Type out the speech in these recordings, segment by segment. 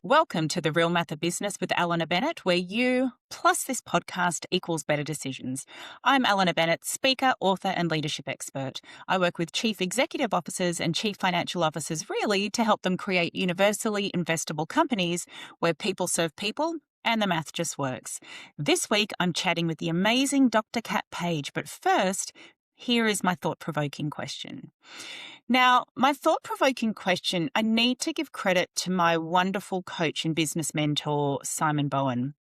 Welcome to The Real Math of Business with Alena Bennett, where you plus this podcast equals better decisions. I'm Alena Bennett, speaker, author, and leadership expert. I work with chief executive officers and chief financial officers really to help them create universally investable companies where people serve people and the math just works. This week, I'm chatting with the amazing Dr. Kathryn Page, but first, here is my thought-provoking question. Now, my thought-provoking question, I need to give credit to my wonderful coach and business mentor, Simon Bowen.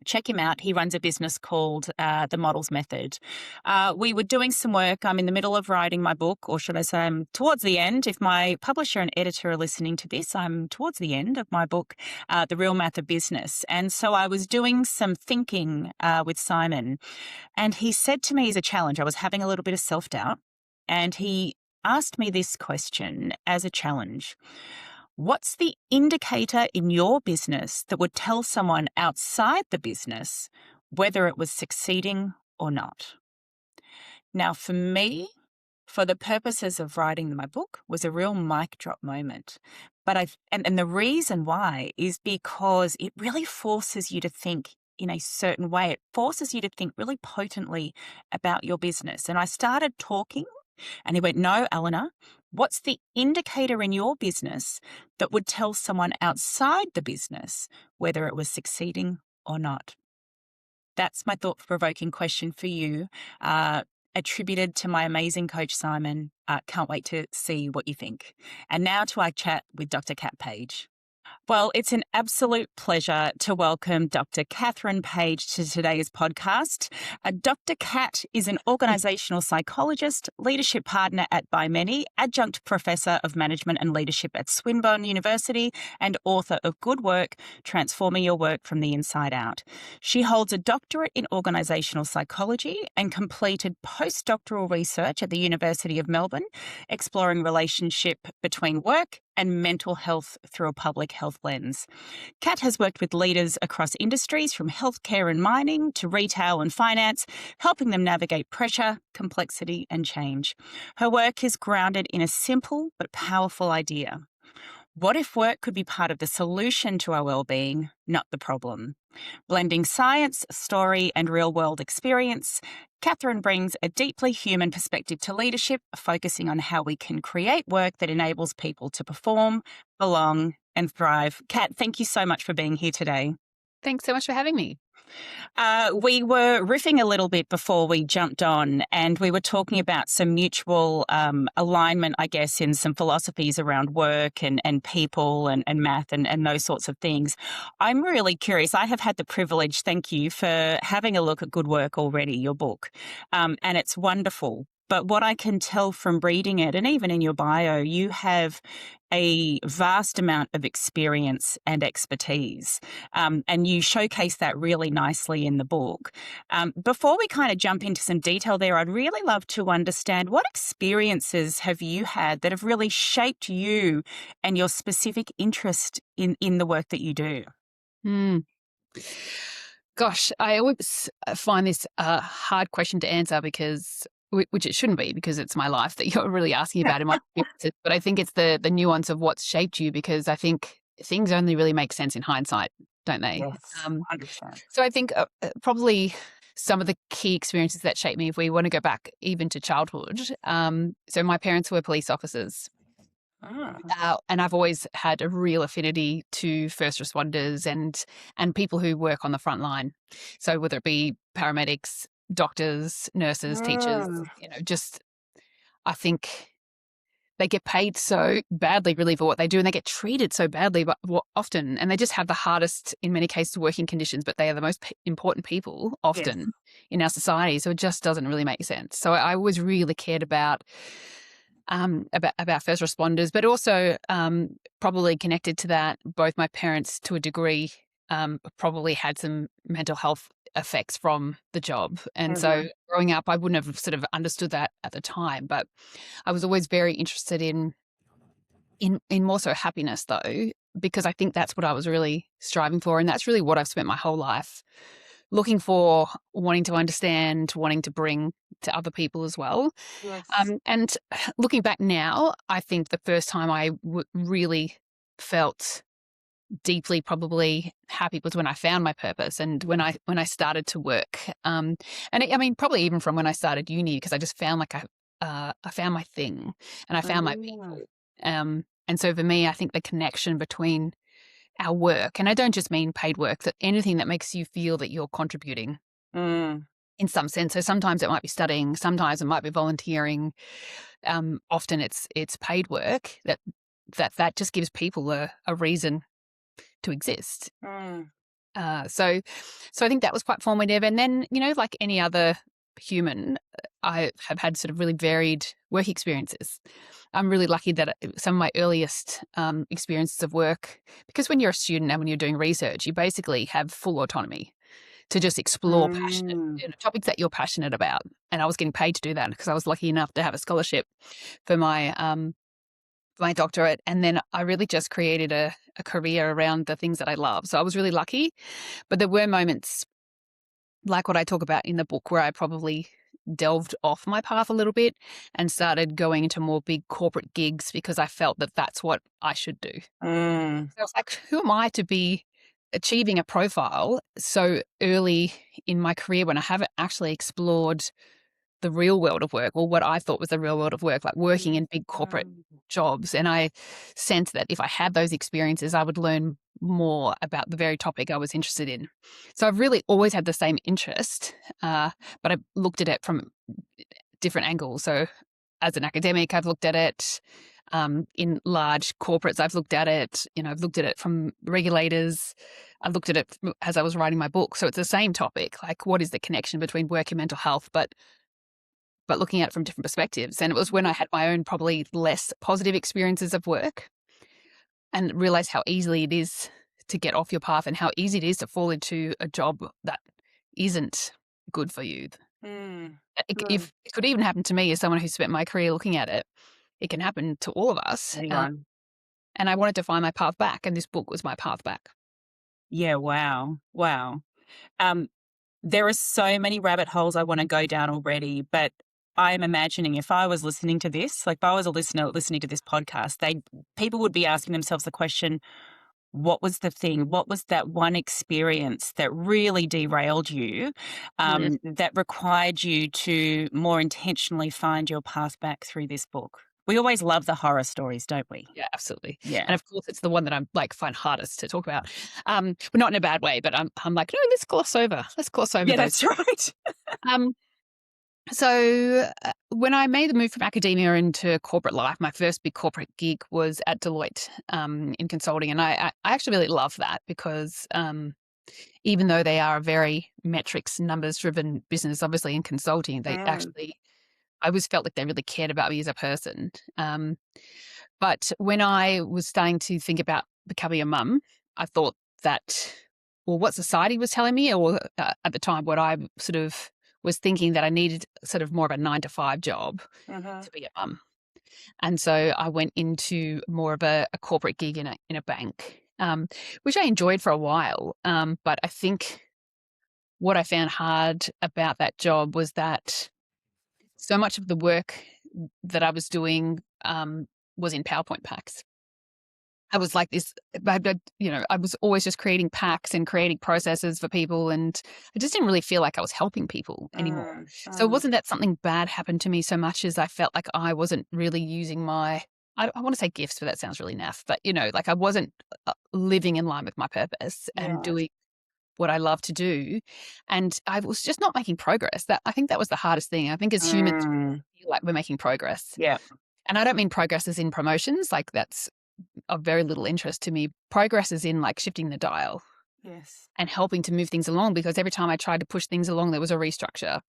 Check him out. He runs a business called The Models Method. We were doing some work. I'm in the middle of writing my book, or should I say I'm towards the end. If my publisher and editor are listening to this, I'm towards the end of my book, The Real Math of Business. And so I was doing some thinking with Simon, and he said to me as a challenge, I was having a little bit of self-doubt, and he asked me this question as a challenge. What's the indicator in your business that would tell someone outside the business whether it was succeeding or not? Now, for me, for the purposes of writing my book, was a real mic drop moment. But and the reason why is because it really forces you to think in a certain way. It forces you to think really potently about your business. And I started talking, and he went, "No, Alena, what's the indicator in your business that would tell someone outside the business whether it was succeeding or not?" That's my thought-provoking question for you, attributed to my amazing coach, Simon. Can't wait to see what you think. And now to our chat with Dr. Kathryn Page. Well, it's an absolute pleasure to welcome Dr. Kathryn Page to today's podcast. Dr. Kat is an organisational psychologist, leadership partner at ByMany, adjunct professor of management and leadership at Swinburne University, and author of Good Work, Transforming Your Work from the Inside Out. She holds a doctorate in organisational psychology and completed postdoctoral research at the University of Melbourne, exploring relationship between work and mental health through a public health lens. Kat has worked with leaders across industries from healthcare and mining to retail and finance, helping them navigate pressure, complexity, and change. Her work is grounded in a simple but powerful idea. What if work could be part of the solution to our well-being, not the problem? Blending science, story, and real-world experience, Kathryn brings a deeply human perspective to leadership, focusing on how we can create work that enables people to perform, belong, and thrive. Kat, thank you so much for being here today. Thanks so much for having me. We were riffing a little bit before we jumped on, and we were talking about some mutual alignment, I guess, in some philosophies around work and people and math and those sorts of things. I'm really curious. I have had the privilege, thank you, for having a look at Good Work already, your book, and it's wonderful. But what I can tell from reading it, and even in your bio, you have a vast amount of experience and expertise, and you showcase that really nicely in the book. Before we kind of jump into some detail there, I'd really love to understand what experiences have you had that have really shaped you and your specific interest in the work that you do? Gosh, I always find this a hard question to answer because which it shouldn't be, because it's my life that you're really asking about in my experiences. But I think it's the nuance of what's shaped you, because I think things only really make sense in hindsight, don't they? Yes, 100%. So I think probably some of the key experiences that shaped me, if we want to go back even to childhood. So my parents were police officers. And I've always had a real affinity to first responders and people who work on the front line. So whether it be paramedics, doctors, nurses, teachers, just I think they get paid so badly really for what they do, and they get treated so badly but often, and they just have the hardest, in many cases, working conditions, but they are the most important people often in our society. So it just doesn't really make sense. So I always really cared about first responders, but also probably connected to that, both my parents to a degree probably had some mental health effects from the job. And so growing up, I wouldn't have sort of understood that at the time, but I was always very interested in more so happiness, though, because I think that's what I was really striving for. And that's really what I've spent my whole life looking for, wanting to understand, wanting to bring to other people as well. Yes. And looking back now, I think the first time I really felt deeply probably happy was when I found my purpose and when I started to work. Probably even from when I started uni, because I just found like I found my thing and I found my people. And so for me, I think the connection between our work, and I don't just mean paid work, that anything that makes you feel that you're contributing in some sense. So sometimes it might be studying, sometimes it might be volunteering. Often it's paid work that just gives people a reason to exist. So I think that was quite formative. And then, like any other human, I have had sort of really varied work experiences. I'm really lucky that some of my earliest experiences of work, because when you're a student and when you're doing research, you basically have full autonomy to just explore topics that you're passionate about. And I was getting paid to do that because I was lucky enough to have a scholarship for my doctorate. And then I really just created a career around the things that I love. So I was really lucky. But there were moments like what I talk about in the book where I probably delved off my path a little bit and started going into more big corporate gigs because I felt that that's what I should do. So I was like, who am I to be achieving a profile so early in my career when I haven't actually explored the real world of work, or what I thought was the real world of work, like working in big corporate jobs. And I sensed that if I had those experiences, I would learn more about the very topic I was interested in. So I've really always had the same interest, but I've looked at it from different angles. So as an academic, I've looked at it in large corporates. I've looked at it, I've looked at it from regulators. I looked at it as I was writing my book. So it's the same topic, like what is the connection between work and mental health, but looking at it from different perspectives. And it was when I had my own probably less positive experiences of work and realized how easily it is to get off your path and how easy it is to fall into a job that isn't good for you. If it could even happen to me as someone who spent my career looking at it, it can happen to all of us. And I wanted to find my path back, and this book was my path back. Yeah, wow. There are so many rabbit holes I want to go down already, but I'm imagining if I was listening to this, like if I was a listener listening to this podcast, people would be asking themselves the question, what was the thing? What was that one experience that really derailed you, that required you to more intentionally find your path back through this book? We always love the horror stories, don't we? Yeah, absolutely. Yeah. And of course, it's the one that I'm find hardest to talk about. But not in a bad way, but I'm like, no, let's gloss over. Yeah, that's right. So when I made the move from academia into corporate life, my first big corporate gig was at Deloitte in consulting. And I actually really love that because even though they are a very metrics, numbers-driven business, obviously in consulting, they actually, I always felt like they really cared about me as a person. But when I was starting to think about becoming a mum, I thought that, well, what society was telling me, or at the time, what I sort of was thinking that I needed sort of more of a 9-to-5 job to be a mum. And so I went into more of a corporate gig in a bank, which I enjoyed for a while. But I think what I found hard about that job was that so much of the work that I was doing was in PowerPoint packs. I was like this, I was always just creating packs and creating processes for people, and I just didn't really feel like I was helping people anymore. So it wasn't that something bad happened to me so much as I felt like I wasn't really using my, I want to say gifts, but that sounds really naff, but like I wasn't living in line with my purpose and doing what I love to do. And I was just not making progress. I think that was the hardest thing. I think as humans, we feel like we're making progress. Yeah. And I don't mean progress as in promotions, like that's of very little interest to me. Progress is in like shifting the dial. Yes. And helping to move things along, because every time I tried to push things along, there was a restructure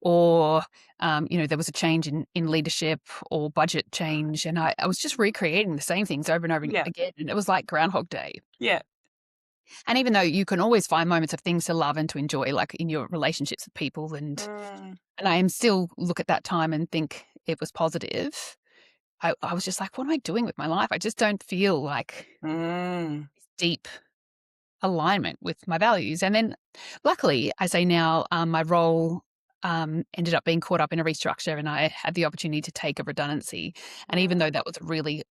or, there was a change in leadership or budget change. And I was just recreating the same things over and over again. And it was like Groundhog Day. Yeah. And even though you can always find moments of things to love and to enjoy, like in your relationships with people, and I am still look at that time and think it was positive. I was just like, what am I doing with my life? I just don't feel like deep alignment with my values. And then luckily, I say now, my role ended up being caught up in a restructure, and I had the opportunity to take a redundancy. And even though that was a really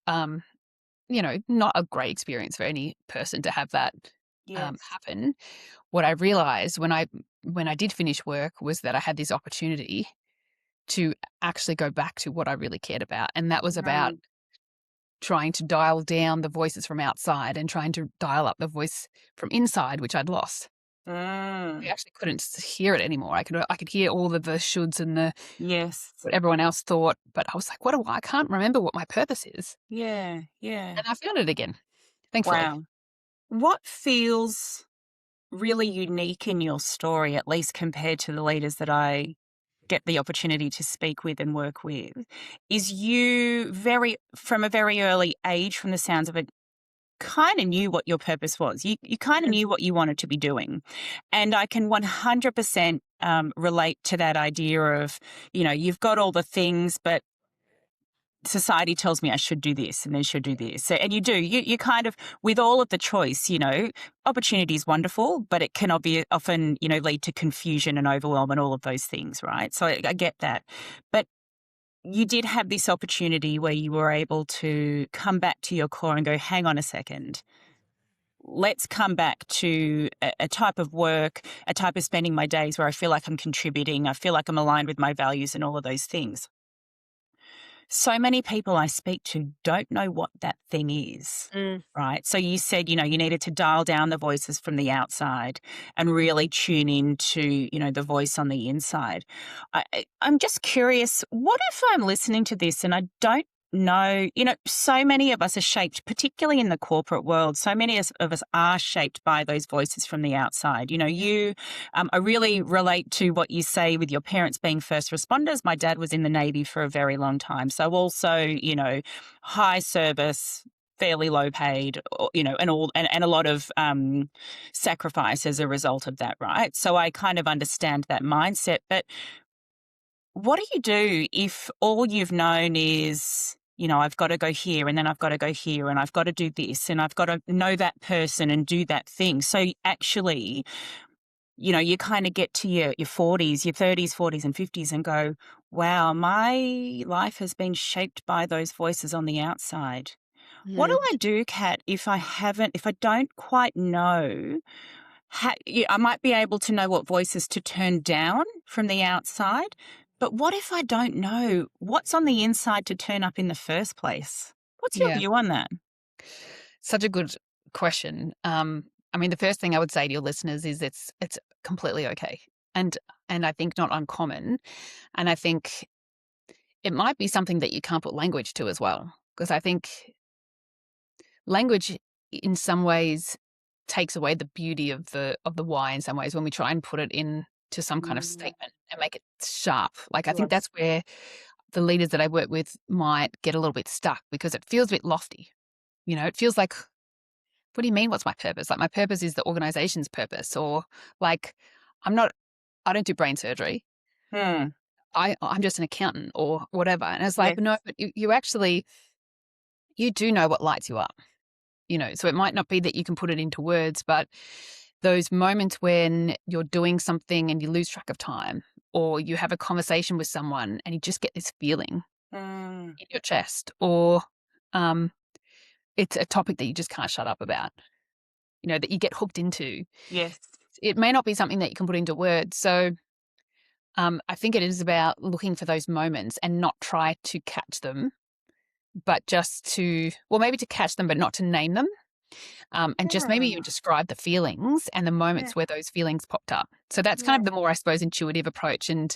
not a great experience for any person to have that Yes. happen. What I realized when I did finish work was that I had this opportunity to actually go back to what I really cared about. And that was about trying to dial down the voices from outside and trying to dial up the voice from inside, which I'd lost. I actually couldn't hear it anymore. I could hear all of the shoulds and the Yes. what everyone else thought, but I was like, what do I can't remember what my purpose is. Yeah. And I found it again, thankfully. Wow. What feels really unique in your story, at least compared to the leaders that I get the opportunity to speak with and work with, is you from a very early age, from the sounds of it, kind of knew what your purpose was. You kind of knew what you wanted to be doing. And I can 100% relate to that idea of, you've got all the things, but society tells me I should do this and then should do this. So, and you do, you kind of, with all of the choice, opportunity is wonderful, but it can often, lead to confusion and overwhelm and all of those things, right? So I get that. But you did have this opportunity where you were able to come back to your core and go, hang on a second. Let's come back to a type of work, a type of spending my days where I feel like I'm contributing, I feel like I'm aligned with my values and all of those things. So many people I speak to don't know what that thing is, right? So you said, you needed to dial down the voices from the outside and really tune into, the voice on the inside. I'm just curious, what if I'm listening to this and I don't know, so many of us are shaped, particularly in the corporate world, so many of us are shaped by those voices from the outside. I really relate to what you say with your parents being first responders. My dad was in the Navy for a very long time. So also, high service, fairly low paid, and a lot of sacrifice as a result of that, right? So I kind of understand that mindset. But what do you do if all you've known is, I've got to go here and then I've got to go here and I've got to do this and I've got to know that person and do that thing? So actually, you kind of get to your 40s, your 30s, 40s and 50s and go, wow, my life has been shaped by those voices on the outside. What do I do, Kat, if I don't quite know? I might be able to know what voices to turn down from the outside, but what if I don't know what's on the inside to turn up in the first place? What's your view on that? Such a good question. The first thing I would say to your listeners is it's completely okay, and I think not uncommon, and I think it might be something that you can't put language to as well, because I think language in some ways takes away the beauty of the why in some ways when we try and put it into some kind of statement and make it sharp. Like I think that's where the leaders that I work with might get a little bit stuck because it feels a bit lofty. It feels like, what do you mean what's my purpose? Like my purpose is the organization's purpose, or like I don't do brain surgery. I'm just an accountant or whatever. And it's like, no, but you actually, you do know what lights you up. So it might not be that you can put it into words, but those moments when you're doing something and you lose track of time, or you have a conversation with someone and you just get this feeling in your chest, or it's a topic that you just can't shut up about, that you get hooked into. Yes. It may not be something that you can put into words. So I think it is about looking for those moments and not try to catch them, but just maybe to catch them, but not to name them. And just maybe you describe the feelings and the moments where those feelings popped up. So that's kind of the more, I suppose, intuitive approach. And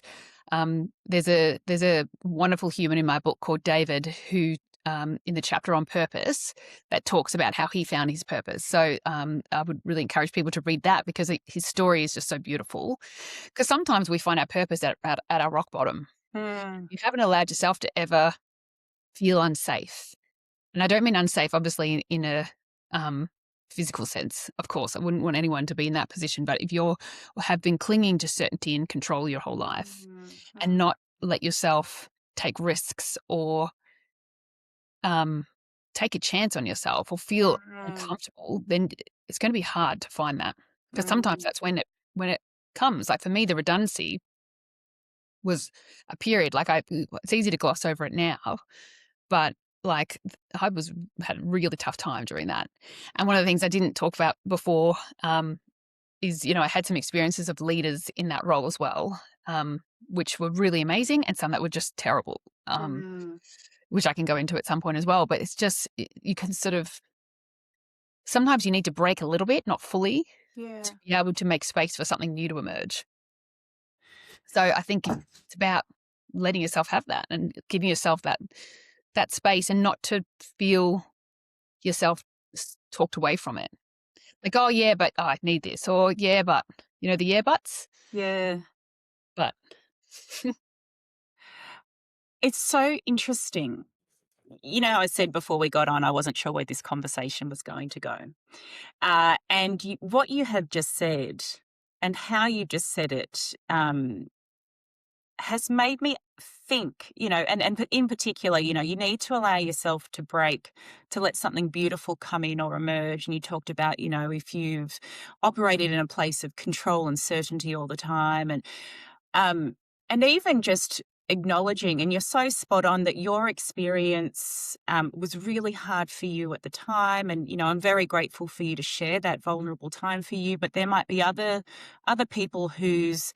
there's a wonderful human in my book called David who, in the chapter on purpose, that talks about how he found his purpose. So I would really encourage people to read that because his story is just so beautiful. Because sometimes we find our purpose at our rock bottom. You haven't allowed yourself to ever feel unsafe. And I don't mean unsafe, obviously, in a physical sense. Of course, I wouldn't want anyone to be in that position. But if you have been clinging to certainty and control your whole life and not let yourself take risks or take a chance on yourself or feel uncomfortable, then it's going to be hard to find that. Because sometimes that's when it comes. Like for me, the redundancy was a period, it's easy to gloss over it now, but like I had a really tough time during that. And one of the things I didn't talk about before is, I had some experiences of leaders in that role as well, which were really amazing and some that were just terrible, which I can go into at some point as well. But it's just, you can sort of, sometimes you need to break a little bit, not fully, to be able to make space for something new to emerge. So I think it's about letting yourself have that and giving yourself that space, and not to feel yourself talked away from it. Like, oh yeah, but I need this, or yeah, but the yeah buts. Yeah. But It's so interesting. I said before we got on, I wasn't sure where this conversation was going to go. And what you have just said and how you just said it has made me think, and in particular, you need to allow yourself to break, to let something beautiful come in or emerge. And you talked about, if you've operated in a place of control and certainty all the time, and even just acknowledging, and you're so spot on, that your experience was really hard for you at the time. And, I'm very grateful for you to share that vulnerable time for you, but there might be other people whose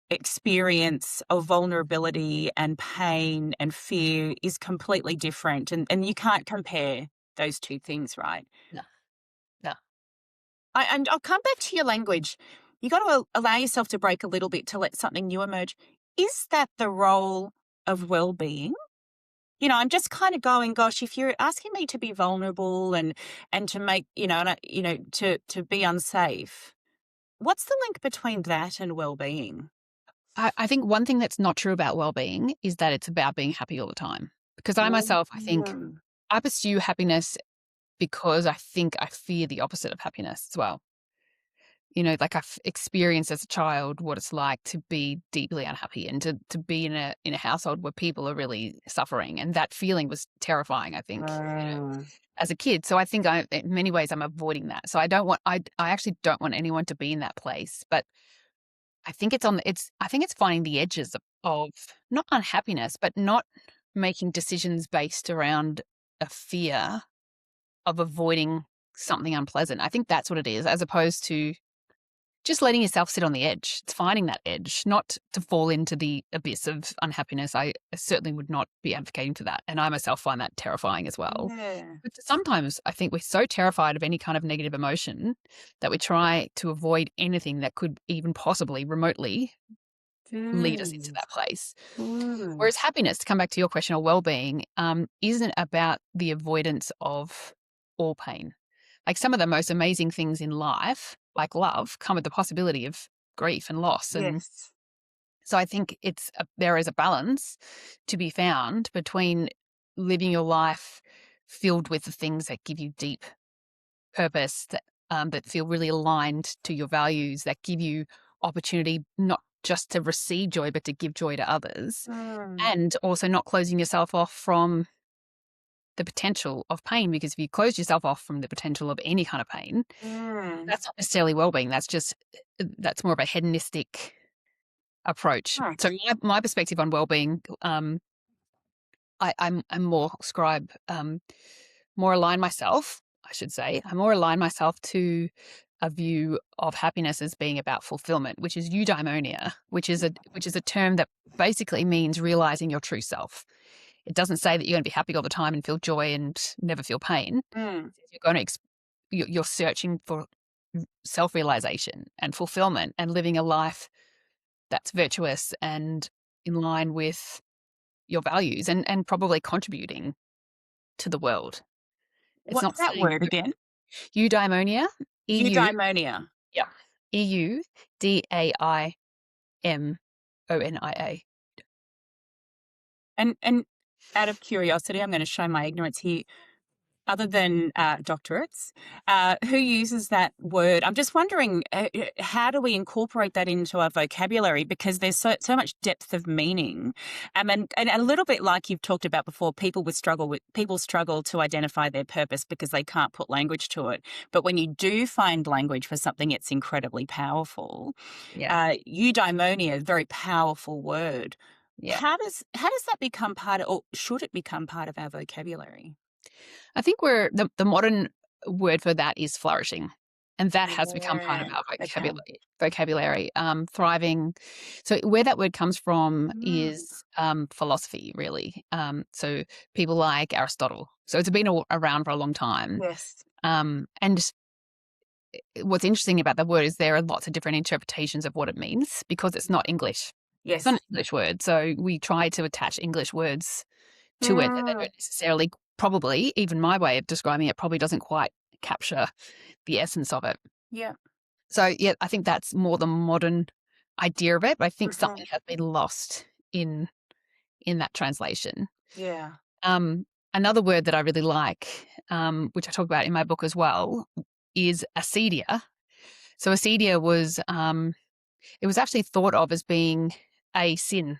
experience of vulnerability and pain and fear is completely different. And you can't compare those two things, right? no, no. And I'll come back to your language. You got to allow yourself to break a little bit to let something new emerge. Is that the role of well-being? I'm just kind of going, gosh, if you're asking me to be vulnerable and to make, to be unsafe, what's the link between that and well-being? I think one thing that's not true about well-being is that it's about being happy all the time. Because I myself, I think I pursue happiness because I think I fear the opposite of happiness as well. Like I've experienced as a child what it's like to be deeply unhappy and to be in a household where people are really suffering. And that feeling was terrifying, I think, as a kid. So I think in many ways I'm avoiding that. So I actually don't want anyone to be in that place. But I think I think it's finding the edges of not unhappiness, but not making decisions based around a fear of avoiding something unpleasant. I think that's what it is, as opposed to just letting yourself sit on the edge. It's finding that edge, not to fall into the abyss of unhappiness. I certainly would not be advocating for that. And I myself find that terrifying as well. Yeah. But sometimes I think we're so terrified of any kind of negative emotion that we try to avoid anything that could even possibly remotely lead us into that place. Whereas happiness, to come back to your question, or well-being, isn't about the avoidance of all pain. Like some of the most amazing things in life, like love, come with the possibility of grief and loss. And Yes. so I think there is a balance to be found between living your life filled with the things that give you deep purpose, that feel really aligned to your values, that give you opportunity not just to receive joy, but to give joy to others, and also not closing yourself off from the potential of pain. Because if you close yourself off from the potential of any kind of pain, that's not necessarily well-being. That's more of a hedonistic approach. Right. So my perspective on well-being, I'm more more align myself, I should say. I more align myself to a view of happiness as being about fulfillment, which is eudaimonia, which is a term that basically means realizing your true self. It doesn't say that you're going to be happy all the time and feel joy and never feel pain. You're searching for self-realization and fulfillment and living a life that's virtuous and in line with your values and probably contributing to the world. It's What's not that word again? Eudaimonia. Eudaimonia. Yeah. EUDAIMONIA. And out of curiosity, I'm going to show my ignorance here. Other than doctorates, who uses that word? I'm just wondering, how do we incorporate that into our vocabulary? Because there's so much depth of meaning, and a little bit like you've talked about before. People struggle to identify their purpose because they can't put language to it. But when you do find language for something, it's incredibly powerful. Yeah. Eudaimonia, a very powerful word. Yeah. How does that become part of, or should it become part of our vocabulary? I think the modern word for that is flourishing. And that has become part of Yeah. our Okay. vocabulary. Thriving. So where that word comes from Mm. is philosophy, really. So people like Aristotle. So it's been around for a long time. Yes. And what's interesting about the word is there are lots of different interpretations of what it means because it's not English. It's not an Yes. English word. So we try to attach English words to it that they Mm. don't necessarily, probably, even my way of describing it probably doesn't quite capture the essence of it. Yeah. So, yeah, I think that's more the modern idea of it, but I think Mhm. something has been lost in that translation. Yeah. Um, Another word that I really like, which I talk about in my book as well, is acedia. So acedia was it was actually thought of as being a sin,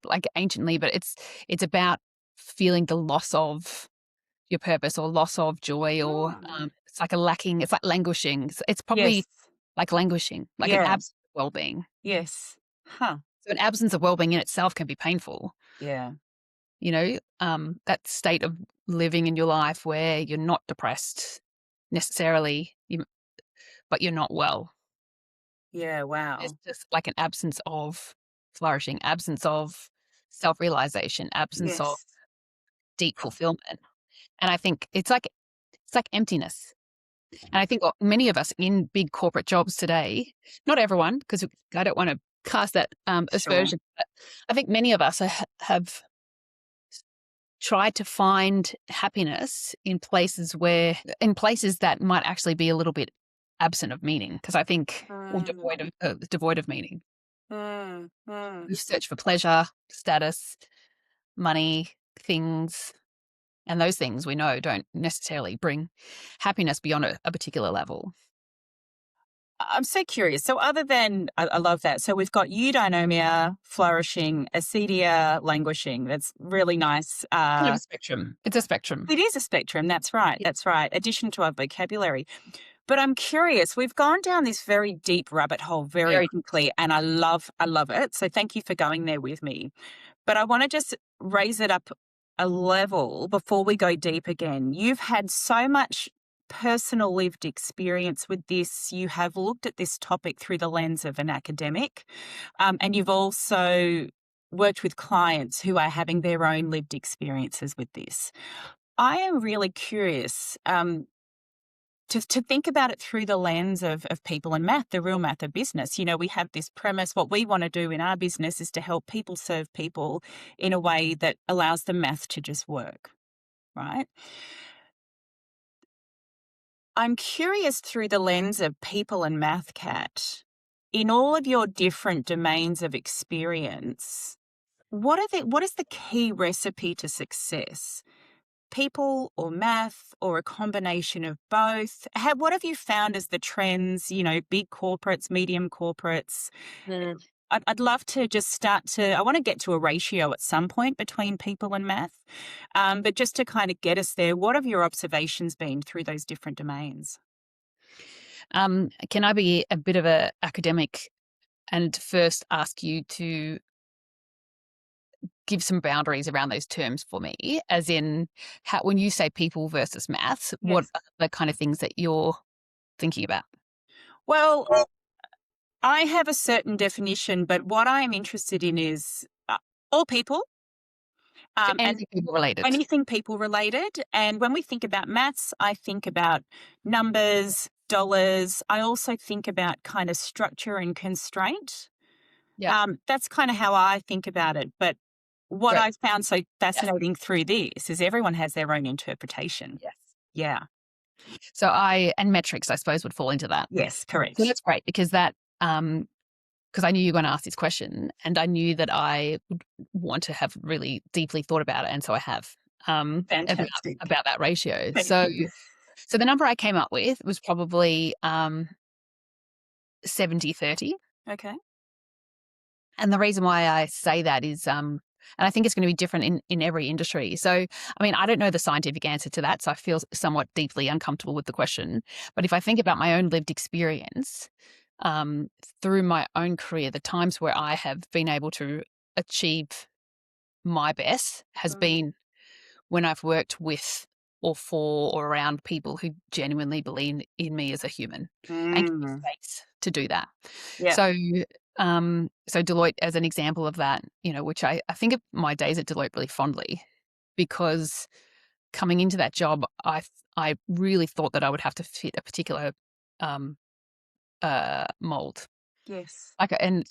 like anciently, but it's about feeling the loss of your purpose or loss of joy, or Mm. it's like languishing. It's Yes. probably like languishing, like an Yeah. absence of well-being. Yes. Huh. So an absence of well-being in itself can be painful. Yeah. That state of living in your life where you're not depressed necessarily, but you're not well. Yeah. There's Wow. just like an absence of flourishing, absence of self-realization, absence of Yes. deep fulfillment. And I think it's like emptiness. And I think what many of us in big corporate jobs today, not everyone, because I don't want to cast that Sure. aspersion, but I think many of us have tried to find happiness in places that might actually be a little bit absent of meaning, because I think, or Mm. devoid of meaning. Mm. Mm. We search for pleasure, status, money, things, and those things we know don't necessarily bring happiness beyond a particular level. I'm so curious. So, other than I love that. So we've got eudaimonia, flourishing, acedia, languishing. That's really nice. Kind of a spectrum. It's a spectrum. It is a spectrum. That's right. Yeah. That's right. Addition to our vocabulary. But I'm curious. We've gone down this very deep rabbit hole very Very. quickly, and I love it. So thank you for going there with me. But I want to just raise it up a level before we go deep again. You've had so much personal lived experience with this. You have looked at this topic through the lens of an academic, and you've also worked with clients who are having their own lived experiences with this. I am really curious to think about it through the lens of people and math, the real math of business. You know, we have this premise. What we want to do in our business is to help people serve people in a way that allows the math to just work, right? I'm curious through the lens of people and math, Kat, in all of your different domains of experience, what is the key recipe to success? People or math or a combination of both? What have you found as the trends, you know, big corporates, medium corporates? Mm. I'd love to just I want to get to a ratio at some point between people and math. But just to kind of get us there, what have your observations been through those different domains? Can I be a bit of a academic and first ask you to give some boundaries around those terms for me? As in, when you say people versus maths, what Yes. are the kind of things that you're thinking about? Well, I have a certain definition, but what I'm interested in is all people, So and anything people related. anything people related. And when we think about maths, I think about numbers, dollars. I also think about kind of structure and constraint. Yeah, That's kind of how I think about it. But what great. I found so Yes, fascinating through this is everyone has their own interpretation. yes. Yeah. So and metrics, I suppose, would fall into that. Yes, So correct. that's great because because I knew you were going to ask this question, and I knew that I would want to have really deeply thought about it, and so I have about Fantastic. that ratio. Thank So you. the number I came up with was probably 70-30. Okay. And the reason why I say that is, and I think it's going to be different in every industry. So, I mean, I don't know the scientific answer to that, so I feel somewhat deeply uncomfortable with the question. But if I think about my own lived experience through my own career, the times where I have been able to achieve my best has been when I've worked with or for or around people who genuinely believe in me as a human and give me space to do that. Yeah. So, so Deloitte as an example of that, which I think of my days at Deloitte really fondly, because coming into that job, I really thought that I would have to fit a particular mold. Yes.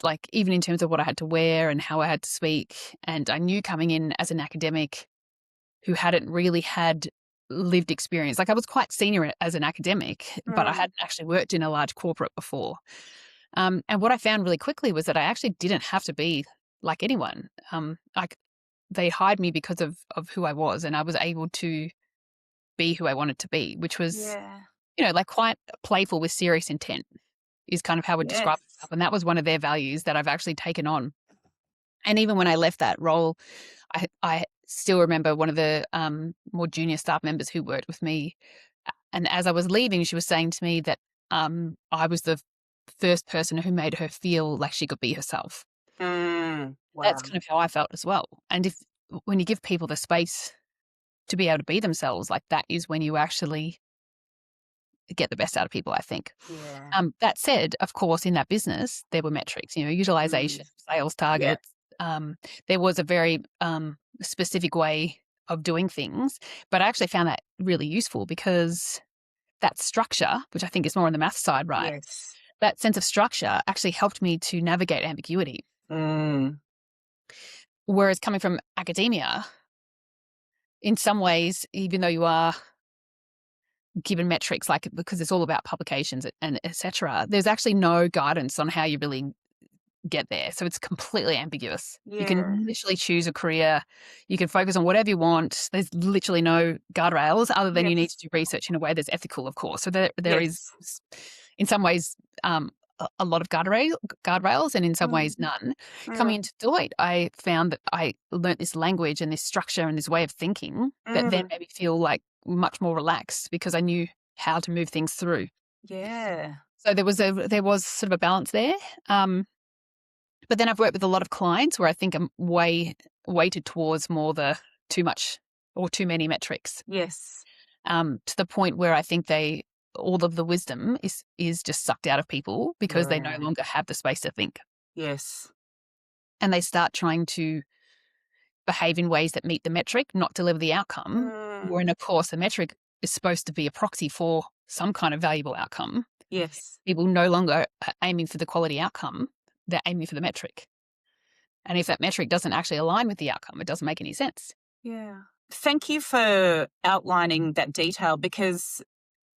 Like even in terms of what I had to wear and how I had to speak. And I knew coming in as an academic who hadn't really had lived experience. Like I was quite senior as an academic, but I hadn't actually worked in a large corporate before. And what I found really quickly was that I actually didn't have to be like anyone. They hired me because of who I was, and I was able to be who I wanted to be, which was, like quite playful with serious intent is kind of how I would describe myself. And that was one of their values that I've actually taken on. And even when I left that role, I still remember one of the more junior staff members who worked with me. And as I was leaving, she was saying to me that I was the first person who made her feel like she could be herself. Wow. That's kind of how I felt as well. And when you give people the space to be able to be themselves, like that is when you actually get the best out of people, I think. Yeah. That said, of course, in that business, there were metrics, utilization, sales targets. There was a very specific way of doing things, but I actually found that really useful because that structure, which I think is more on the math side, right? Yes. That sense of structure actually helped me to navigate ambiguity. Whereas coming from academia, in some ways, even though you are given metrics, like because it's all about publications and et cetera, there's actually no guidance on how you really get there. So it's completely ambiguous. You can literally choose a career. You can focus on whatever you want. There's literally no guardrails other than you need to do research in a way that's ethical, of course. So there is, in some ways, a lot of guardrails and in some ways none. Coming into Deloitte, I found that I learnt this language and this structure and this way of thinking that then made me feel like much more relaxed because I knew how to move things through. Yeah. So there was sort of a balance there. But then I've worked with a lot of clients where I think I'm weighted towards more the too much or too many metrics. Yes. To the point where I think all of the wisdom is just sucked out of people because they no longer have the space to think. Yes. And they start trying to behave in ways that meet the metric, not deliver the outcome. When, of course, the metric is supposed to be a proxy for some kind of valuable outcome. Yes. People no longer are aiming for the quality outcome. They're aiming for the metric. And if that metric doesn't actually align with the outcome, it doesn't make any sense. Yeah. Thank you for outlining that detail because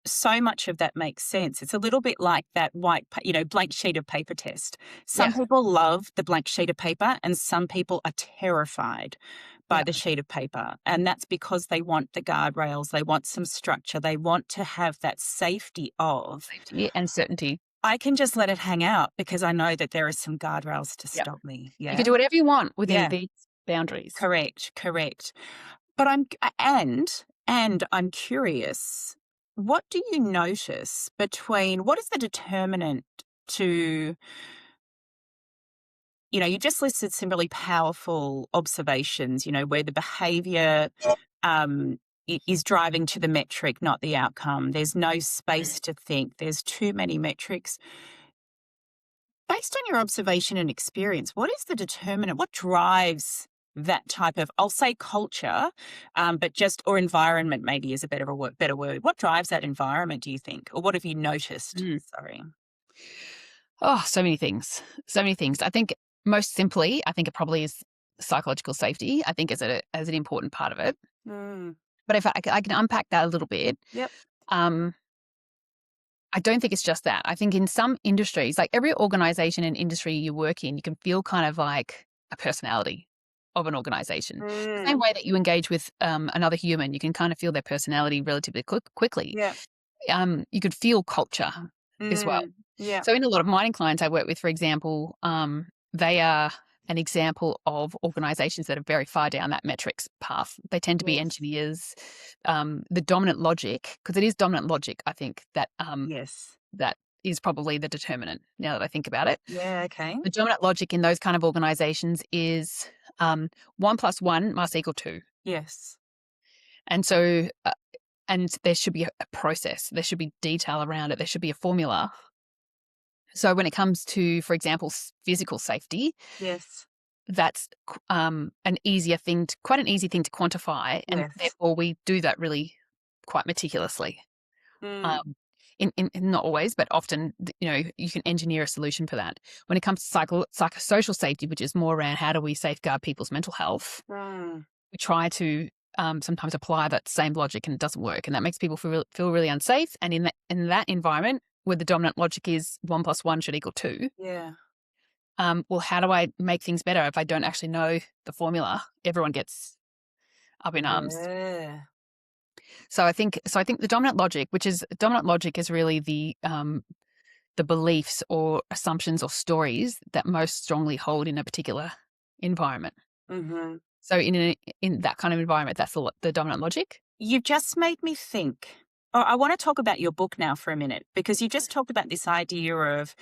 so much of that makes sense. It's a little bit like that blank sheet of paper test. Some people love the blank sheet of paper and some people are terrified by the sheet of paper. And that's because they want the guardrails, they want some structure, they want to have that safety and certainty. I can just let it hang out because I know that there are some guardrails to stop me. Yeah. You can do whatever you want within these boundaries. Correct. But I'm curious, what do you notice what is the determinant to, you just listed some really powerful observations, where the behavior is driving to the metric, not the outcome. There's no space to think. There's too many metrics. Based on your observation and experience, what is the determinant? What drives that type of, I'll say culture, or environment maybe is a better word. What drives that environment, do you think? Or what have you noticed? Sorry. Oh, so many things. I think most simply, it probably is psychological safety, I think as an important part of it. But if I can unpack that a little bit. Yep. I don't think it's just that. I think in some industries, like every organization and industry you work in, you can feel kind of like a personality of an organization. The same way that you engage with another human, you can kind of feel their personality relatively quickly. Yeah. You could feel culture as well. Yeah. So in a lot of mining clients I work with, for example, they are an example of organizations that are very far down that metrics path. They tend to be engineers. The dominant logic, because it is dominant logic, I think, that that is probably the determinant now that I think about it. Yeah, okay. The dominant logic in those kind of organizations is 1 + 1 must equal 2. Yes. And so, and there should be a process. There should be detail around it. There should be a formula. So when it comes to, for example, physical safety, Yes. that's quite an easy thing to quantify, and Yes. therefore we do that really quite meticulously. In not always, but often, you can engineer a solution for that. When it comes to psychosocial safety, which is more around how do we safeguard people's mental health, we try to sometimes apply that same logic, and it doesn't work, and that makes people feel really unsafe. And in that environment, where the dominant logic is 1 + 1 should equal 2. Yeah. Well, how do I make things better if I don't actually know the formula? Everyone gets up in arms. Yeah. So I think the dominant logic is really the beliefs or assumptions or stories that most strongly hold in a particular environment. Mm-hmm. So in that kind of environment, that's the dominant logic. You've just made me think. I want to talk about your book now for a minute, because you just talked about this idea of,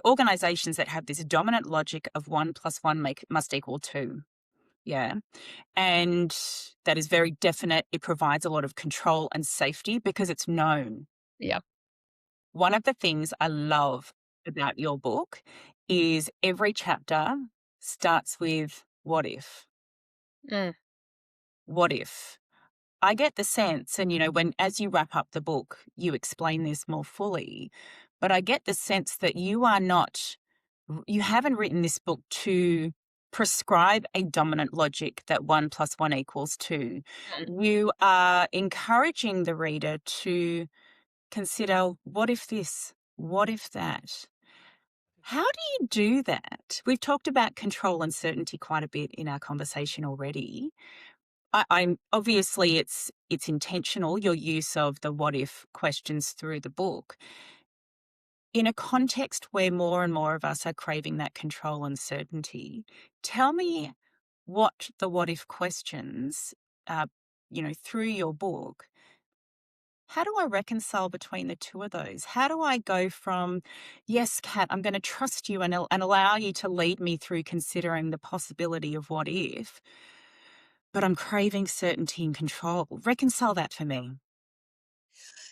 organizations that have this dominant logic of 1 + 1 must equal 2. Yeah. And that is very definite. It provides a lot of control and safety because it's known. Yeah. One of the things I love about your book is every chapter starts with what if? What if? I get the sense, and as you wrap up the book, you explain this more fully, but I get the sense that you haven't written this book to prescribe a dominant logic that 1 + 1 = 2. You are encouraging the reader to consider, what if this? What if that? How do you do that? We've talked about control and certainty quite a bit in our conversation already. I'm obviously it's intentional, your use of the what if questions through the book. In a context where more and more of us are craving that control and certainty, tell me what the what if questions, through your book, how do I reconcile between the two of those? How do I go from, yes, Kat, I'm going to trust you and allow you to lead me through considering the possibility of what if, but I'm craving certainty and control. Reconcile that for me.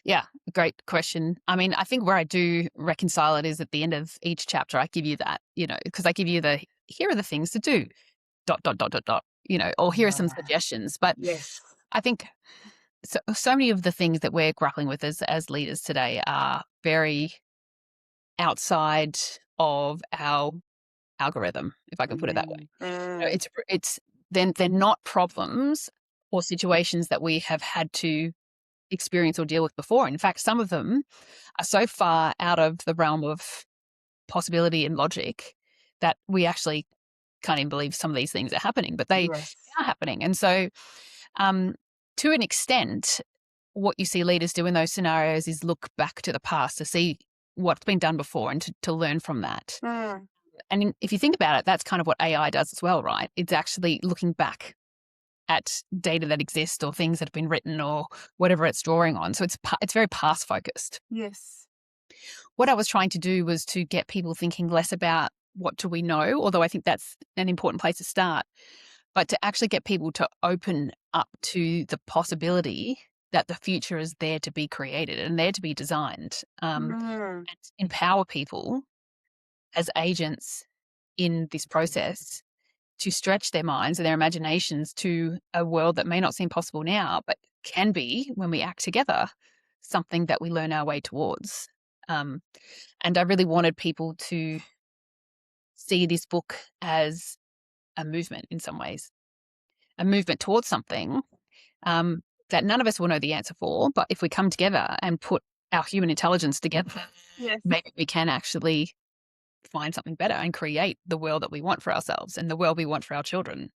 Yeah, great question. I mean, I think where I do reconcile it is at the end of each chapter, I give you that, because I give you here are the things to do, ... or here are some suggestions. But Yes. I think so many of the things that we're grappling with as leaders today are very outside of our algorithm, if I can put it that way. They're not problems or situations that we have had to experience or deal with before. In fact, some of them are so far out of the realm of possibility and logic that we actually can't even believe some of these things are happening, but they are happening. And so, to an extent, what you see leaders do in those scenarios is look back to the past to see what's been done before and to learn from that. And if you think about it, that's kind of what AI does as well, right? It's actually looking back at data that exists or things that have been written or whatever it's drawing on. So it's very past focused. Yes. What I was trying to do was to get people thinking less about what do we know, although I think that's an important place to start, but to actually get people to open up to the possibility that the future is there to be created and there to be designed, and empower people as agents in this process to stretch their minds and their imaginations to a world that may not seem possible now, but can be, when we act together, something that we learn our way towards. And I really wanted people to see this book as a movement in some ways, a movement towards something that none of us will know the answer for, but if we come together and put our human intelligence together, maybe we can actually find something better and create the world that we want for ourselves and the world we want for our children.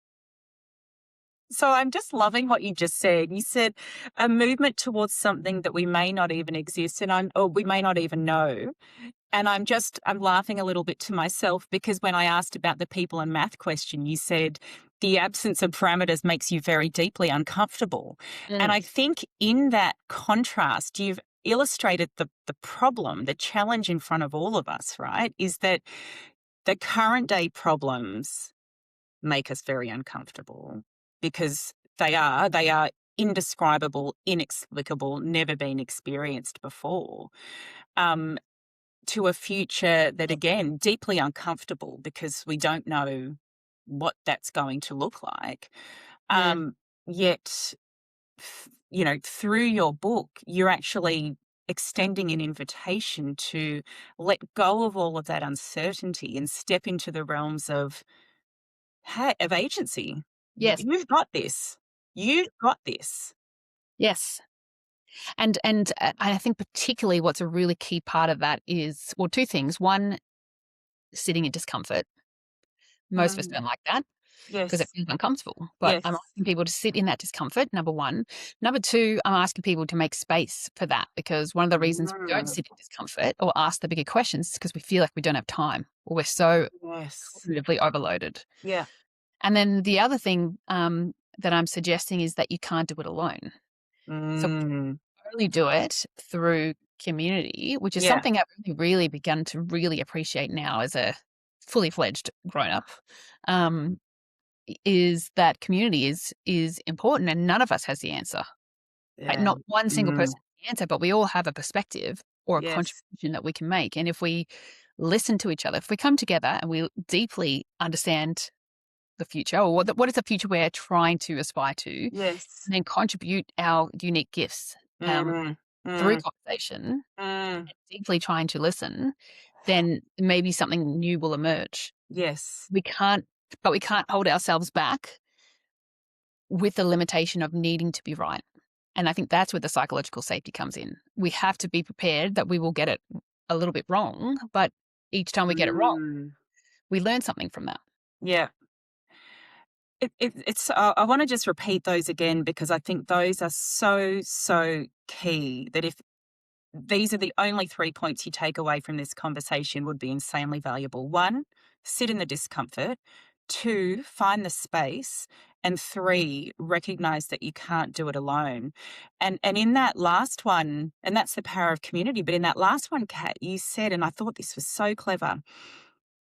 So I'm just loving what you just said. You said a movement towards something that we may not even exist or we may not even know. And I'm laughing a little bit to myself, because when I asked about the people and math question, you said the absence of parameters makes you very deeply uncomfortable. And I think in that contrast, you've illustrated the problem, the challenge in front of all of us, right, is that the current day problems make us very uncomfortable because they are indescribable, inexplicable, never been experienced before, to a future that, again, deeply uncomfortable because we don't know what that's going to look like. Yet, through your book, you're actually extending an invitation to let go of all of that uncertainty and step into the realms of agency. Yes. You've got this. You've got this. Yes. And I think particularly what's a really key part of that is, well, two things. One, sitting in discomfort. Most of us don't like that because it Yes. feels uncomfortable. But I'm Yes. asking people to sit in that discomfort, number one. Number two, I'm asking people to make space for that, because one of the reasons we don't sit in discomfort or ask the bigger questions is because we feel like we don't have time, or we're so Yes. cognitively overloaded. Yeah. And then the other thing that I'm suggesting is that you can't do it alone. So only do it through community, which is Yeah. something I've really begun to really appreciate now as a fully fledged grown up. Is that community is important, and none of us has the answer. Right? Yeah. Not one single person has the answer, but we all have a perspective or a Yes. contribution that we can make. And if we listen to each other, if we come together and we deeply understand the future, or what is the future we're trying to aspire to, Yes. and then contribute our unique gifts through conversation, deeply trying to listen, then maybe something new will emerge. Yes. We can't hold ourselves back with the limitation of needing to be right. And I think that's where the psychological safety comes in. We have to be prepared that we will get it a little bit wrong, but each time we get it wrong, we learn something from that. Yeah. I want to just repeat those again because I think those are so key, that if these are the only 3 points you take away from this conversation, would be insanely valuable. 1, sit in the discomfort. 2, find the space. And 3, recognize that you can't do it alone. And in that last one, and that's the power of community, but in that last one, Kat, you said, and I thought this was so clever,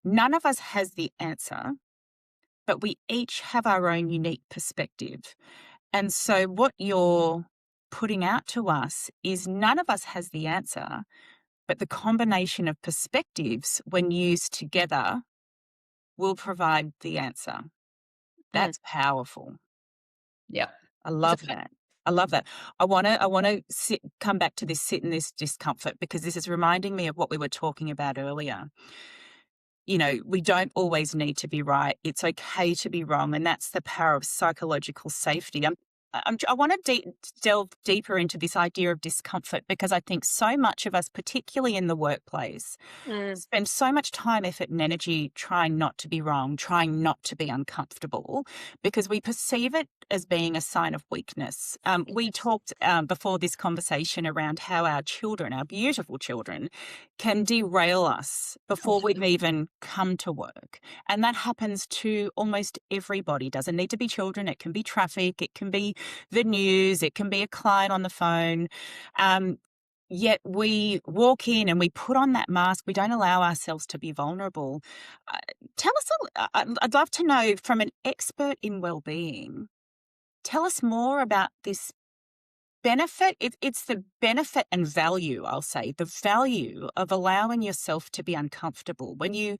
none of us has the answer, but we each have our own unique perspective. And so what you're putting out to us is none of us has the answer, but the combination of perspectives, when used together, will provide the answer. That's powerful. Yeah. I love that. I love that. I want to come back to this, sit in this discomfort, because this is reminding me of what we were talking about earlier. We don't always need to be right. It's okay to be wrong. And that's the power of psychological safety. I want to delve deeper into this idea of discomfort, because I think so much of us, particularly in the workplace, spend so much time, effort, and energy trying not to be wrong, trying not to be uncomfortable, because we perceive it as being a sign of weakness. We talked before this conversation around how our children, our beautiful children, can derail us before we've even come to work. And that happens to almost everybody. It doesn't need to be children. It can be traffic. It can be the news. It can be a client on the phone. Yet we walk in and we put on that mask. We don't allow ourselves to be vulnerable. Tell us, I'd love to know, from an expert in wellbeing, tell us more about this benefit. It's the benefit and value, I'll say, the value of allowing yourself to be uncomfortable. When you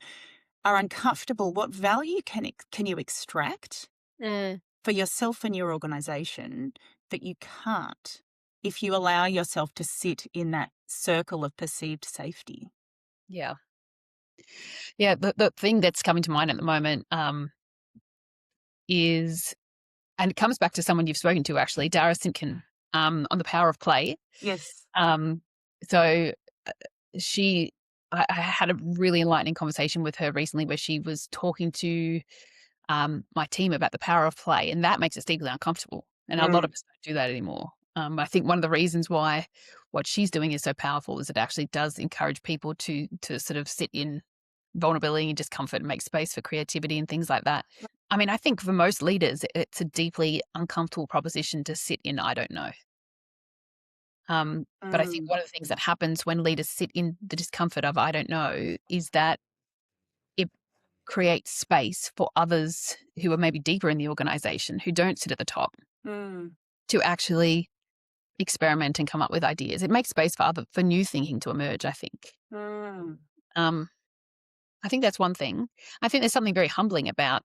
are uncomfortable, what value can you extract for yourself and your organisation that you can't if you allow yourself to sit in that circle of perceived safety? Yeah. Yeah. The thing that's coming to mind at the moment is, and it comes back to someone you've spoken to, actually, Dara Simkin, on the power of play. Yes. So I had a really enlightening conversation with her recently where she was talking to my team about the power of play, and that makes us deeply uncomfortable. And a lot of us don't do that anymore. I think one of the reasons why what she's doing is so powerful is it actually does encourage people to sort of sit in vulnerability and discomfort and make space for creativity and things like that. I mean, I think for most leaders, it's a deeply uncomfortable proposition to sit in I don't know. But I think one of the things that happens when leaders sit in the discomfort of I don't know is that it creates space for others who are maybe deeper in the organisation, who don't sit at the top, to actually experiment and come up with ideas. It makes space for new thinking to emerge, I think. I think that's one thing. I think there's something very humbling about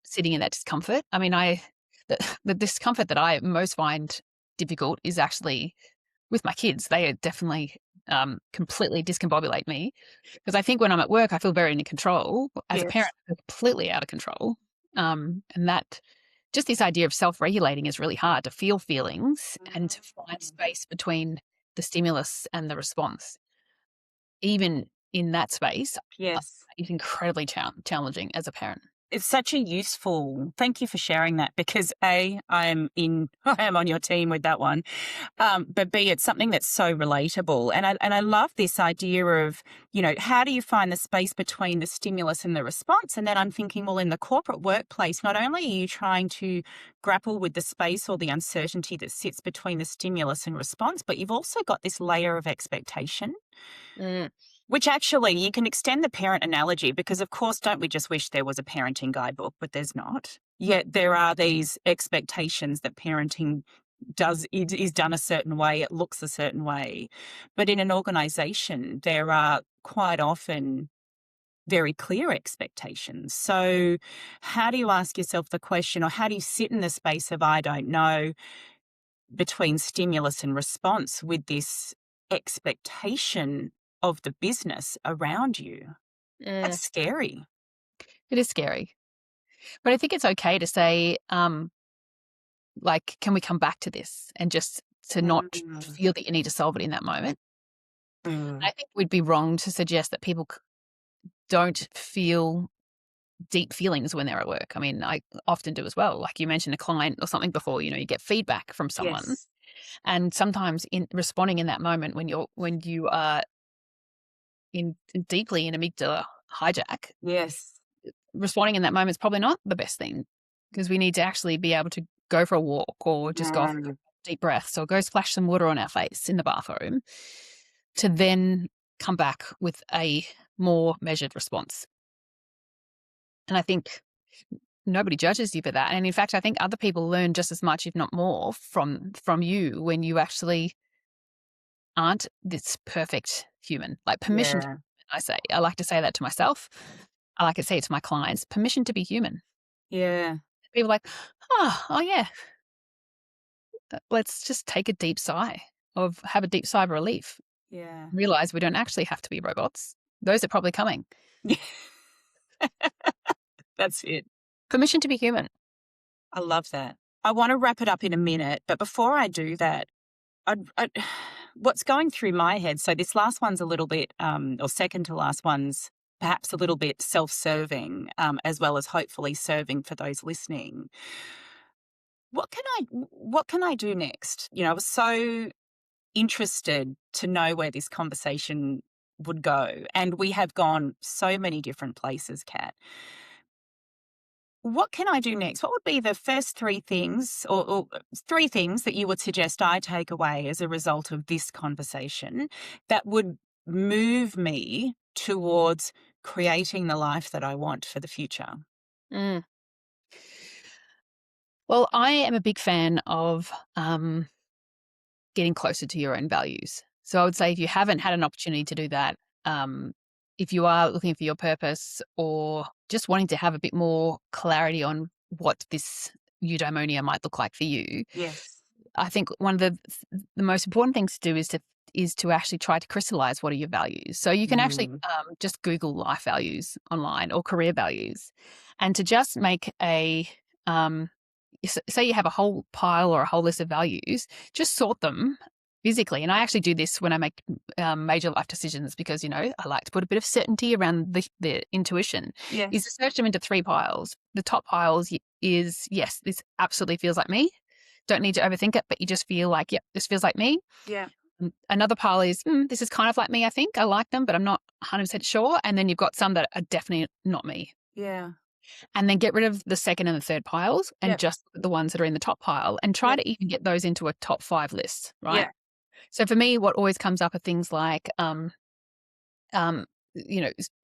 sitting in that discomfort. I mean, the discomfort that I most find difficult is actually with my kids. They are definitely completely discombobulate me, because I think when I'm at work, I feel very in control. As a parent, I'm completely out of control. And that just this idea of self-regulating is really hard, to feel feelings and to find space between the stimulus and the response. Even in that space, is incredibly challenging as a parent. It's such a useful, thank you for sharing that, because A, I am on your team with that one. But B, it's something that's so relatable. And I love this idea of, how do you find the space between the stimulus and the response? And then I'm thinking, well, in the corporate workplace, not only are you trying to grapple with the space or the uncertainty that sits between the stimulus and response, but you've also got this layer of expectation. Which actually, you can extend the parent analogy, because, of course, don't we just wish there was a parenting guidebook, but there's not. Yet there are these expectations that parenting is done a certain way, it looks a certain way. But in an organisation, there are quite often very clear expectations. So how do you ask yourself the question, or how do you sit in the space of I don't know between stimulus and response with this expectation of the business around you? That's scary. It is scary. But I think it's okay to say, can we come back to this, and just to not feel that you need to solve it in that moment. I think we'd be wrong to suggest that people don't feel deep feelings when they're at work. I mean, I often do as well. Like you mentioned a client or something before, you get feedback from someone. And sometimes in responding in that moment when you are deeply in amygdala hijack. Responding in that moment is probably not the best thing, because we need to actually be able to go for a walk, or just go for deep breaths, or go splash some water on our face in the bathroom, to then come back with a more measured response. And I think nobody judges you for that. And in fact, I think other people learn just as much, if not more, from you when you actually aren't this perfect human. Like permission to be human, I like to say that to myself. I like to say it to my clients, permission to be human. People are like, oh yeah. Let's just take a deep sigh have a deep sigh of relief. Realize we don't actually have to be robots. Those are probably coming. That's it. Permission to be human. I love that. I want to wrap it up in a minute, but before I do that, what's going through my head, so this last one's a little bit, or second to last one's perhaps a little bit self-serving, as well as hopefully serving for those listening. What can I do next? I was so interested to know where this conversation would go, and we have gone so many different places, Kat. What can I do next? What would be the first three things, or three things that you would suggest I take away as a result of this conversation that would move me towards creating the life that I want for the future? Well, I am a big fan of getting closer to your own values. So I would say if you haven't had an opportunity to do that, if you are looking for your purpose, or just wanting to have a bit more clarity on what this eudaimonia might look like for you, I think one of the most important things to do is to actually try to crystallize what are your values. So you can actually just Google life values online, or career values, and to just make a say you have a whole pile or a whole list of values, just sort them physically. And I actually do this when I make major life decisions, because, I like to put a bit of certainty around the intuition, is to search them into three piles. The top piles is, yes, this absolutely feels like me. Don't need to overthink it, but you just feel like, yep, this feels like me. Another pile is, this is kind of like me, I think. I like them, but I'm not 100% sure. And then you've got some that are definitely not me. and then get rid of the second and the third piles and Yep. just the ones that are in the top pile and try Yep. to even get those into a top 5 list, right? Yeah. So for me, what always comes up are things like,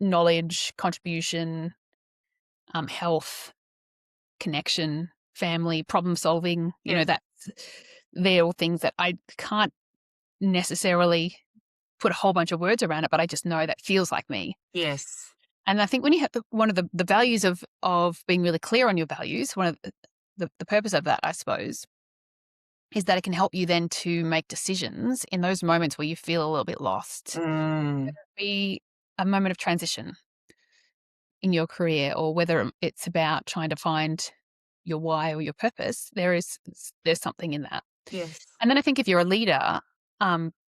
knowledge, contribution, health, connection, family, problem solving. Yeah. They're all things that I can't necessarily put a whole bunch of words around it, but I just know that feels like me. Yes. And I think when you have one of the values of being really clear on your values, one of the purpose of that, I suppose, is that it can help you then to make decisions in those moments where you feel a little bit lost. Whether it be a moment of transition in your career, or whether it's about trying to find your why or your purpose, there's something in that. Yes. And then I think if you're a leader,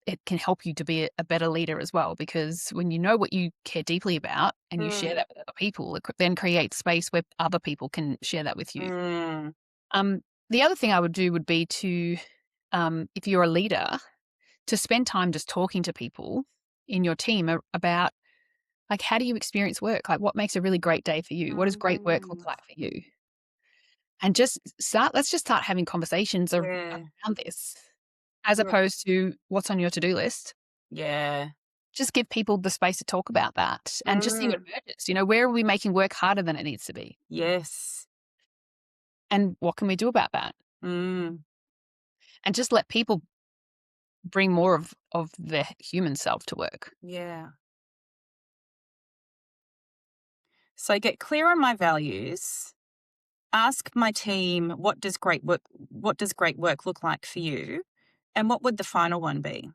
it can help you to be a better leader as well, because when you know what you care deeply about and you share that with other people, it then creates space where other people can share that with you. The other thing I would do would be to, if you're a leader, to spend time just talking to people in your team about, like, how do you experience work? Like, what makes a really great day for you? What does great work look like for you? And let's just start having conversations around this, as opposed to what's on your to-do list. Yeah. Just give people the space to talk about that and just see what emerges. Where are we making work harder than it needs to be? Yes. And what can we do about that? And just let people bring more of their human self to work. Yeah. So get clear on my values. Ask my team, what does great work look like for you? And what would the final one be?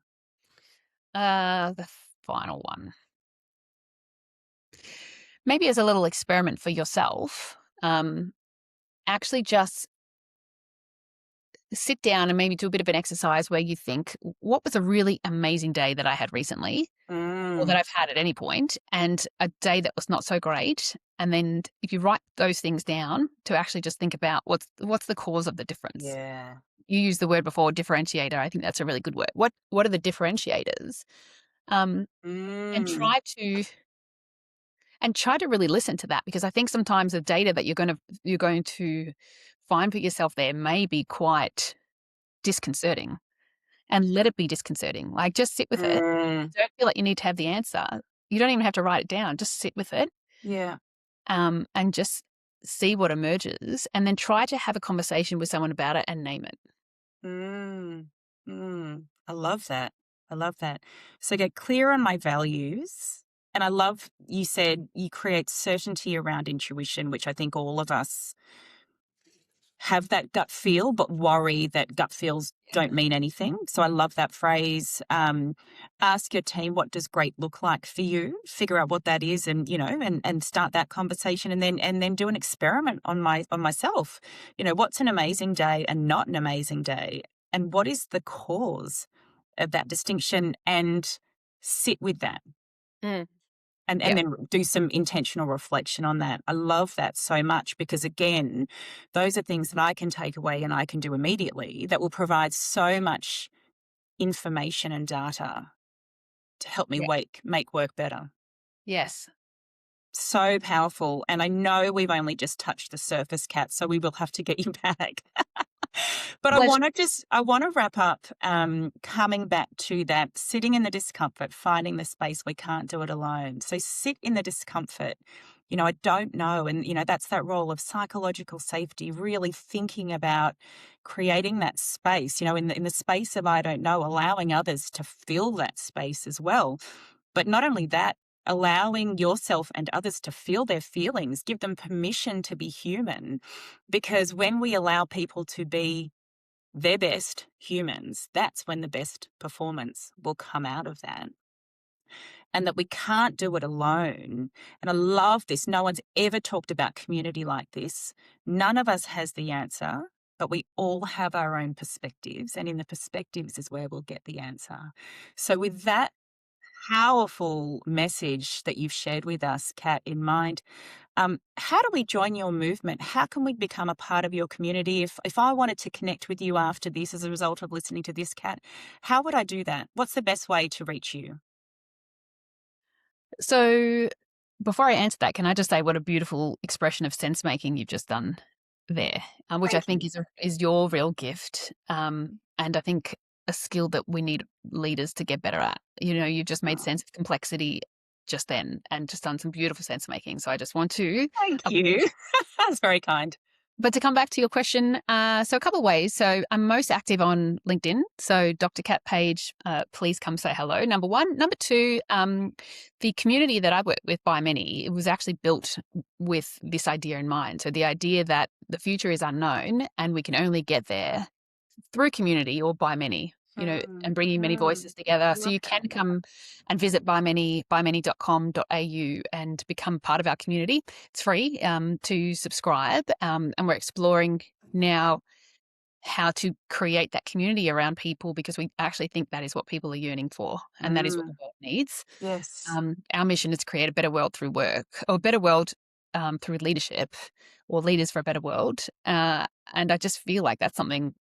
The final one. Maybe as a little experiment for yourself, actually just sit down and maybe do a bit of an exercise where you think, what was a really amazing day that I had recently, or that I've had at any point, and a day that was not so great. And then if you write those things down, to actually just think about what's the cause of the difference. Yeah. You used the word before, differentiator. I think that's a really good word. What are the differentiators? And try to really listen to that, because I think sometimes the data that you're going to find for yourself there may be quite disconcerting, and let it be disconcerting. Like, just sit with it. Don't feel like you need to have the answer. You don't even have to write it down. Just sit with it. Yeah. And just see what emerges, and then try to have a conversation with someone about it and name it. I love that. So get clear on my values. And I love you said you create certainty around intuition, which I think all of us have that gut feel, but worry that gut feels don't mean anything. So I love that phrase. Ask your team, what does great look like for you? Figure out what that is, and and start that conversation, and then do an experiment on myself. What's an amazing day and not an amazing day, and what is the cause of that distinction, and sit with that. And then do some intentional reflection on that. I love that so much, because, again, those are things that I can take away and I can do immediately that will provide so much information and data to help me make work better. Yes. So powerful. And I know we've only just touched the surface, Kat, so we will have to get you back. But I want to wrap up coming back to that, sitting in the discomfort, finding the space. We can't do it alone. So sit in the discomfort. I don't know. And, that's that role of psychological safety, really thinking about creating that space, in the space of I don't know, allowing others to fill that space as well. But not only that, allowing yourself and others to feel their feelings, give them permission to be human. Because when we allow people to be their best humans, that's when the best performance will come out of that. And that we can't do it alone. And I love this. No one's ever talked about community like this. None of us has the answer, but we all have our own perspectives. And in the perspectives is where we'll get the answer. So with that powerful message that you've shared with us, Kat, in mind, how do we join your movement? How can we become a part of your community? If I wanted to connect with you after this as a result of listening to this, Kat, how would I do that? What's the best way to reach you? So Before I answer that, can I just say what a beautiful expression of sense making you've just done there, which I think is your real gift, and I think a skill that we need leaders to get better at. You've just made sense of complexity just then, and just done some beautiful sense making. So I just want to Thank you. That's very kind. But to come back to your question, so a couple of ways. So I'm most active on LinkedIn. So Dr. Kat Page, please come say hello. Number one. Number two, the community that I work with, ByMany, it was actually built with this idea in mind. So the idea that the future is unknown and we can only get there through community or ByMany, and bringing many voices together. So you can come and visit ByMany, bymany.com.au and become part of our community. It's free to subscribe, and we're exploring now how to create that community around people, because we actually think that is what people are yearning for, and that is what the world needs. Yes. Our mission is to create a better world through work, or a better world through leadership, or leaders for a better world. And I just feel like that's something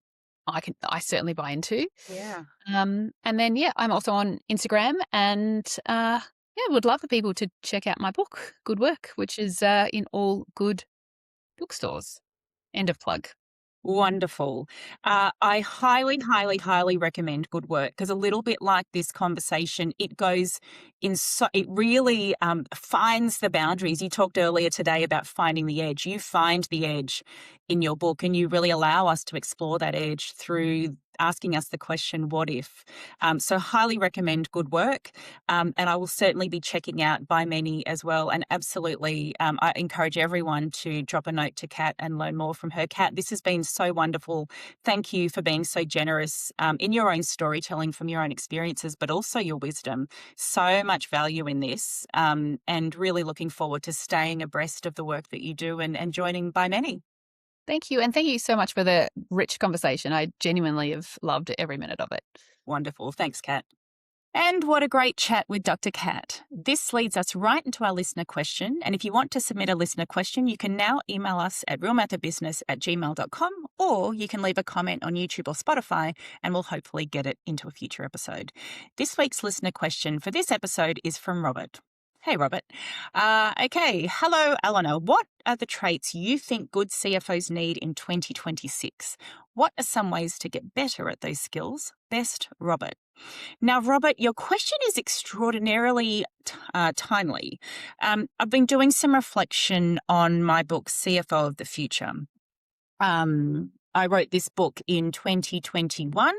I certainly buy into. Yeah. And then, I'm also on Instagram, and would love for people to check out my book, Good Work, which is in all good bookstores. End of plug. Wonderful. I highly, highly, highly recommend Good Work, because a little bit like this conversation, it goes it really finds the boundaries. You talked earlier today about finding the edge. You find the edge in your book, and you really allow us to explore that edge through asking us the question, what if? So highly recommend Good Work. And I will certainly be checking out ByMany as well. And absolutely, I encourage everyone to drop a note to Kat and learn more from her. Kat, this has been so wonderful. Thank you for being so generous in your own storytelling from your own experiences, but also your wisdom. So much value in this, and really looking forward to staying abreast of the work that you do and joining ByMany. Thank you. And thank you so much for the rich conversation. I genuinely have loved every minute of it. Wonderful. Thanks, Kat. And what a great chat with Dr. Kat. This leads us right into our listener question. And if you want to submit a listener question, you can now email us at realmathofbusiness@gmail.com, or you can leave a comment on YouTube or Spotify, and we'll hopefully get it into a future episode. This week's listener question for this episode is from Robert. Hey, Robert. Okay. Hello, Alena. What are the traits you think good CFOs need in 2026? What are some ways to get better at those skills? Best, Robert. Now, Robert, your question is extraordinarily timely. I've been doing some reflection on my book, CFO of the Future. I wrote this book in 2021,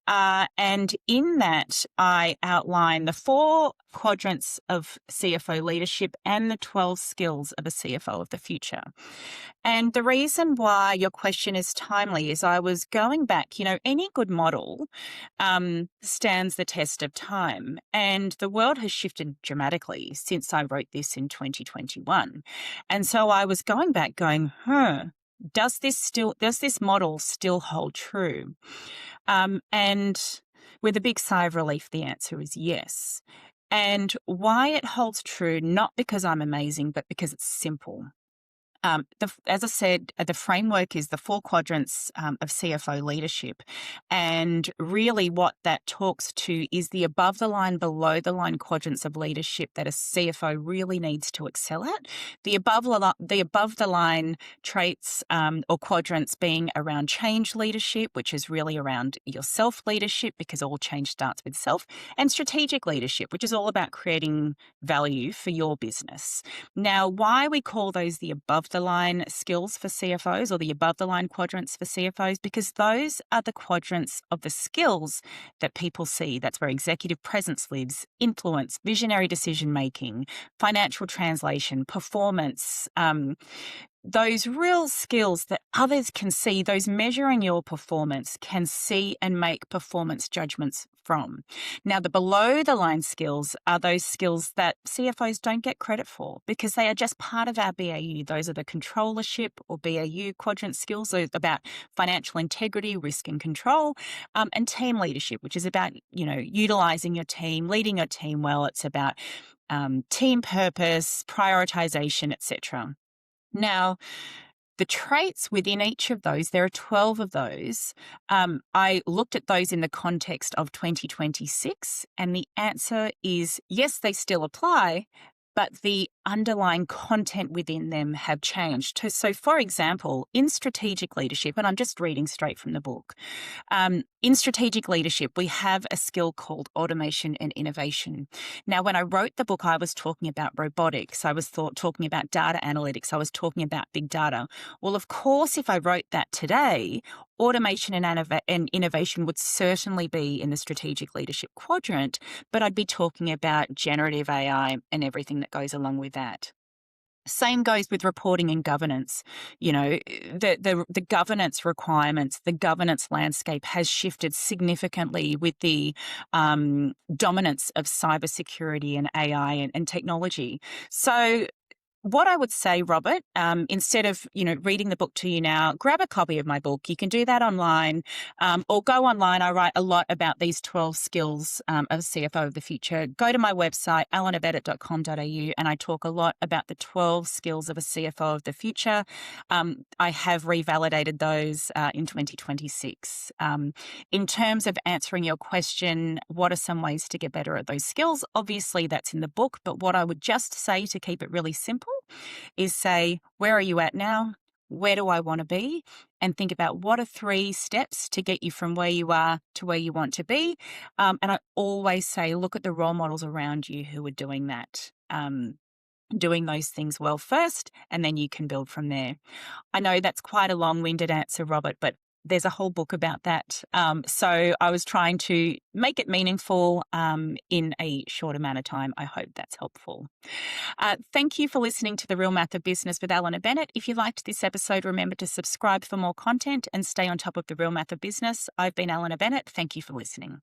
and in that I outline the 4 quadrants of CFO leadership and the 12 skills of a CFO of the future. And the reason why your question is timely is I was going back, any good model stands the test of time, and the world has shifted dramatically since I wrote this in 2021. And so I was going back going, does this model still hold true? And with a big sigh of relief, the answer is yes. And why it holds true, not because I'm amazing, but because it's simple. As I said, the framework is the 4 quadrants of CFO leadership. And really what that talks to is the above the line, below the line quadrants of leadership that a CFO really needs to excel at. The above the line traits or quadrants being around change leadership, which is really around your self leadership, because all change starts with self, and strategic leadership, which is all about creating value for your business. Now, why we call those the above the line skills for CFOs, or the above the line quadrants for CFOs, because those are the quadrants of the skills that people see. That's where executive presence lives, influence, visionary decision making, financial translation, performance, those real skills that others can see, those measuring your performance can see and make performance judgments from. Now, the below the line skills are those skills that CFOs don't get credit for, because they are just part of our BAU. Those are the controllership or BAU quadrant skills. They're about financial integrity, risk and control, and team leadership, which is about, utilizing your team, leading your team well. It's about team purpose, prioritization, etc. Now, the traits within each of those, there are 12 of those. I looked at those in the context of 2026, and the answer is yes, they still apply, but the underlying content within them have changed. So, for example, in strategic leadership, and I'm just reading straight from the book, in strategic leadership, we have a skill called automation and innovation. Now, when I wrote the book, I was talking about robotics. I was talking about data analytics. I was talking about big data. Well, of course, if I wrote that today, automation and innovation would certainly be in the strategic leadership quadrant, but I'd be talking about generative AI and everything that goes along with that. Same goes with reporting and governance. You know, the governance requirements, the governance landscape has shifted significantly with the dominance of cybersecurity and AI and technology. So what I would say, Robert, instead of, reading the book to you now, grab a copy of my book. You can do that online, or go online. I write a lot about these 12 skills of CFO of the future. Go to my website, alenabennett.com.au, and I talk a lot about the 12 skills of a CFO of the future. I have revalidated those in 2026. In terms of answering your question, what are some ways to get better at those skills? Obviously, that's in the book, but what I would just say to keep it really simple is say, where are you at now? Where do I want to be? And think about what are 3 steps to get you from where you are to where you want to be. And I always say, look at the role models around you who are doing that. Doing those things well first, and then you can build from there. I know that's quite a long-winded answer, Robert, but there's a whole book about that. So I was trying to make it meaningful in a short amount of time. I hope that's helpful. Thank you for listening to The Real Math of Business with Alena Bennett. If you liked this episode, remember to subscribe for more content and stay on top of the real math of business. I've been Alena Bennett. Thank you for listening.